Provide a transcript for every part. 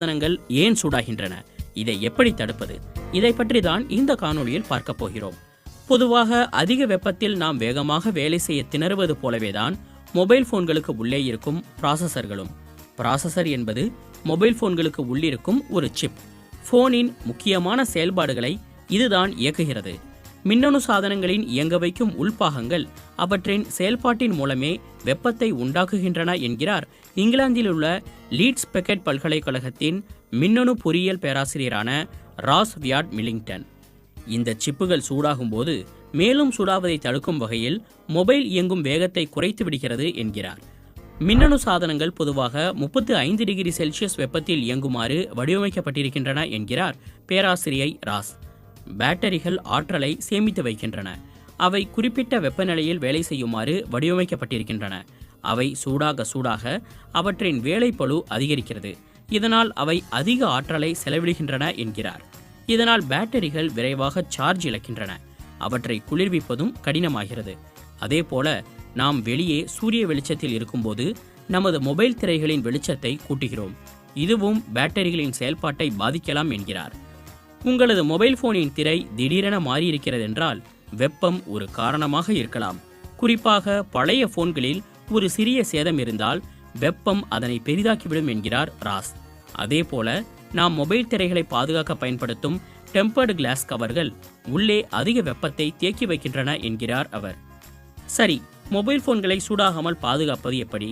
சாதனங்கள் ஏன் சூடாகின்றன, இதை எப்படி தடுப்பது, இதை பற்றி தான் இந்த காணொளியில் பார்க்க போகிறோம். பொதுவாக அதிக வெப்பத்தில் நாம் வேகமாக வேலை செய்ய திணறுவது போலவேதான் மொபைல் போன்களுக்கு உள்ளே இருக்கும் ப்ராசஸர்களும். ப்ராசஸர் என்பது மொபைல் போன்களுக்கு உள்ளிருக்கும் ஒரு சிப். போனின் முக்கியமான செயல்பாடுகளை இதுதான் இயக்குகிறது. மின்னணு சாதனங்களின் இயங்க வைக்கும் உள்பாகங்கள் அவற்றின் செயல்பாட்டின் மூலமே வெப்பத்தை உண்டாக்குகின்றன என்கிறார் இங்கிலாந்தில் உள்ள லீட்ஸ் பெக்கெட் பல்கலைக்கழகத்தின் மின்னணு பொறியியல் பேராசிரியரான ராஸ் வியாட் மில்லிங்டன். இந்த சிப்புகள் சூடாகும் போது மேலும் சூடாவதை தடுக்கும் வகையில் மொபைல் இயங்கும் வேகத்தை குறைத்து விடுகிறது என்கிறார். மின்னணு சாதனங்கள் பொதுவாக 35 டிகிரி செல்சியஸ் வெப்பத்தில் இயங்குமாறு வடிவமைக்கப்பட்டிருக்கின்றன என்கிறார் பேராசிரியை ராஸ். பேட்டரிகள் ஆற்றலை சேமித்து வைக்கின்றன. அவை குறிப்பிட்ட வெப்பநிலையில் வேலை செய்யுமாறு வடிவமைக்கப்பட்டிருக்கின்றன. அவை சூடாக அவற்றின் வேலைப்பளு அதிகரிக்கிறது. இதனால் அவை அதிக ஆற்றலை செலவிடுகின்றன என்கிறார். இதனால் பேட்டரிகள் விரைவாக சார்ஜ் இழக்கின்றன. அவற்றை குளிர்விப்பதும் கடினமாகிறது. அதேபோல நாம் வெளியே சூரிய வெளிச்சத்தில் இருக்கும்போது நமது மொபைல் திரைகளின் வெளிச்சத்தை கூட்டுகிறோம். இதுவும் பேட்டரிகளின் செயல்பாட்டை பாதிக்கலாம் என்கிறார். உங்களது மொபைல் போனின் திரை திடீரென மாறியிருக்கிறது என்றால் வெப்பம் ஒரு காரணமாக இருக்கலாம். குறிப்பாக பழைய போன்களில் ஒரு சிறிய சேதம் இருந்தால் வெப்பம் அதனை பெரிதாக்கிவிடும் என்கிறார் ராஸ். அதேபோல நாம் மொபைல் திரைகளை பாதுகாக்க பயன்படுத்தும் டெம்பர்டு கிளாஸ் கவர்கள் உள்ளே அதிக வெப்பத்தை தேக்கி வைக்கின்றன என்கிறார் அவர். சரி, மொபைல் போன்களை சூடாகாமல் பாதுகாப்பது எப்படி?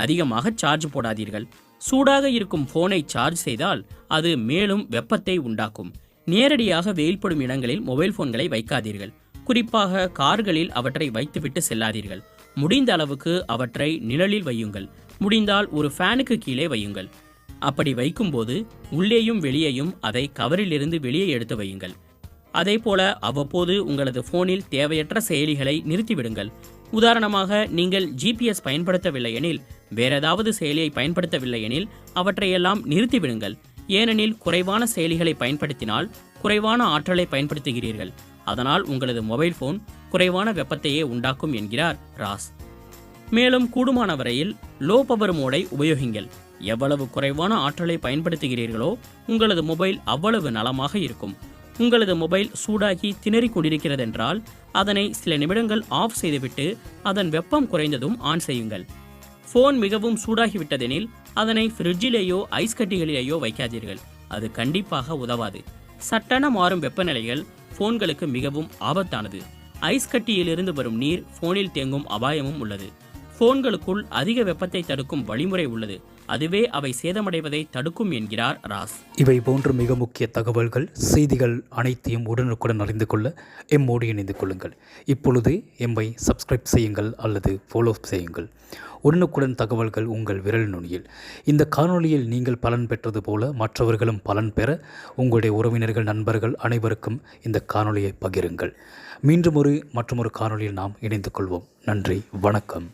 அதிகமாக சார்ஜ் போடாதீர்கள். சூடாக இருக்கும் போனை சார்ஜ் செய்தால் அது மேலும் வெப்பத்தை உண்டாக்கும். நேரடியாக வெயில்படும் இடங்களில் மொபைல் போன்களை வைக்காதீர்கள். குறிப்பாக கார்களில் அவற்றை வைத்துவிட்டு செல்லாதீர்கள். முடிந்த அளவுக்கு அவற்றை நிழலில் வையுங்கள். முடிந்தால் ஒரு ஃபேனுக்கு கீழே வையுங்கள். அப்படி வைக்கும்போது உள்ளேயும் வெளியேயும் அதை கவரிலிருந்து வெளியே எடுத்து வையுங்கள். அதேபோல அவ்வப்போது உங்களது போனில் தேவையற்ற செயலிகளை நிறுத்திவிடுங்கள். உதாரணமாக, நீங்கள் ஜிபிஎஸ் பயன்படுத்தவில்லை எனில், வேறேதாவது செயலியை பயன்படுத்தவில்லை எனில் அவற்றையெல்லாம் நிறுத்திவிடுங்கள். ஏனெனில் குறைவான செயலிகளை பயன்படுத்தினால் குறைவான ஆற்றலை பயன்படுத்துகிறீர்கள். அதனால் உங்களது மொபைல் போன் குறைவான வெப்பத்தையே உண்டாக்கும் என்கிறார் ராஸ். மேலும் கூடுமான வரையில் லோ பவர் மோடை உபயோகிங்கள். எவ்வளவு குறைவான ஆற்றலை பயன்படுத்துகிறீர்களோ உங்களது மொபைல் அவ்வளவு நலமாக இருக்கும். உங்களது மொபைல் சூடாகி திணறிக் கொண்டிருக்கிறதென்றால் அதனை சில நிமிடங்கள் ஆஃப் செய்துவிட்டு அதன் வெப்பம் குறைந்ததும் ஆன் செய்யுங்கள். போன் மிகவும் சூடாகிவிட்டதெனில் அதனை ஃப்ரிட்ஜிலேயோ ஐஸ் கட்டிகளிலேயோ வைக்காதீர்கள். அது கண்டிப்பாக உதவாது. சட்டென மாறும் வெப்பநிலைகள் போன்களுக்கு மிகவும் ஆபத்தானது. ஐஸ் கட்டியிலிருந்து வரும் நீர் போனில் தேங்கும் அபாயமும் உள்ளது. போன்களுக்குள் அதிக வெப்பத்தை தடுக்கும் வழிமுறை உள்ளது. அதுவே அவை சேதமடைவதை தடுக்கும் என்கிறார் ராஸ். இவை போன்ற மிக முக்கிய தகவல்கள், செய்திகள் அனைத்தையும் உடனுக்குடன் அறிந்து கொள்ள எம்மோடு இணைந்து கொள்ளுங்கள். இப்பொழுது எம்மை சப்ஸ்கிரைப் செய்யுங்கள் அல்லது ஃபாலோ செய்யுங்கள். உடனுக்குடன் தகவல்கள் உங்கள் விரல் நுனியில். இந்த காணொளியில் நீங்கள் பலன் பெற்றது போல மற்றவர்களும் பலன் பெற உங்களுடைய உறவினர்கள், நண்பர்கள் அனைவருக்கும் இந்த காணொளியை பகிருங்கள். மீண்டும் மற்றொரு காணொளியில் நாம் இணைந்து கொள்வோம். நன்றி, வணக்கம்.